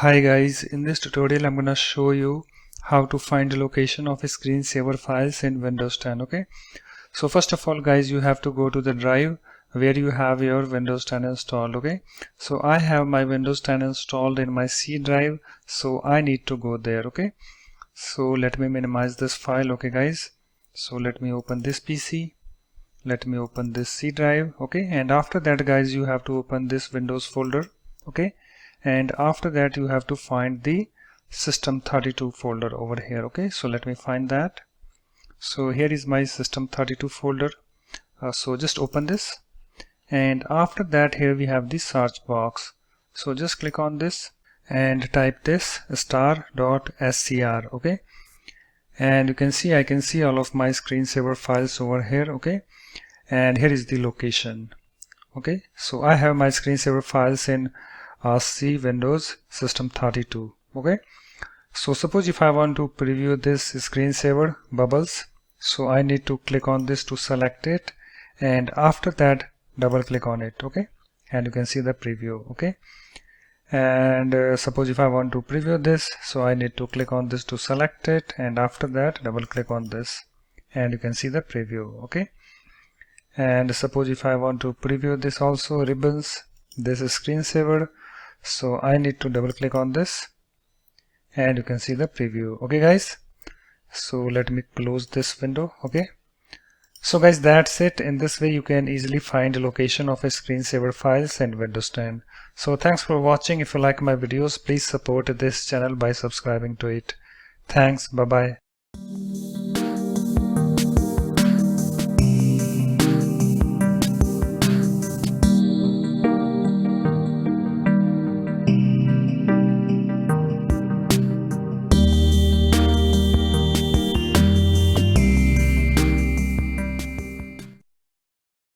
Hi guys, in this tutorial I'm gonna show you how to find the location of a screensaver files in Windows 10. Okay, so first of all guys, you have to go to the drive where you have your Windows 10 installed. Okay, so I have my Windows 10 installed in my C drive, so I need to go there. Okay, so let me minimize this file. Okay guys, so let me open this PC, let me open this C drive. Okay, and after that guys, you have to open this Windows folder. Okay, and after that you have to find the system32 folder over here. Okay, so let me find that. So here is my system32 folder. So just open this, and after that here we have the search box. So just click on this and type this star.scr. okay, and you can see I can see all of my screensaver files over here. Okay, and here is the location. Okay, so I have my screensaver files in C Windows system32. Okay, so suppose if I want to preview this screensaver bubbles, so I need to click on this to select it, and after that double click on it. Okay, and you can see the preview. Okay, and suppose if I want to preview this, so I need to click on this to select it, and after that double click on this, and you can see the preview. Okay, and suppose if I want to preview this also, ribbons, this is screensaver, so I need to double click on this, and you can see the preview. Okay guys, so let me close this window. Okay, so guys, that's it. In this way you can easily find the location of a screensaver files in Windows 10. So thanks for watching. If you like my videos, please support this channel by subscribing to it. Thanks, bye bye.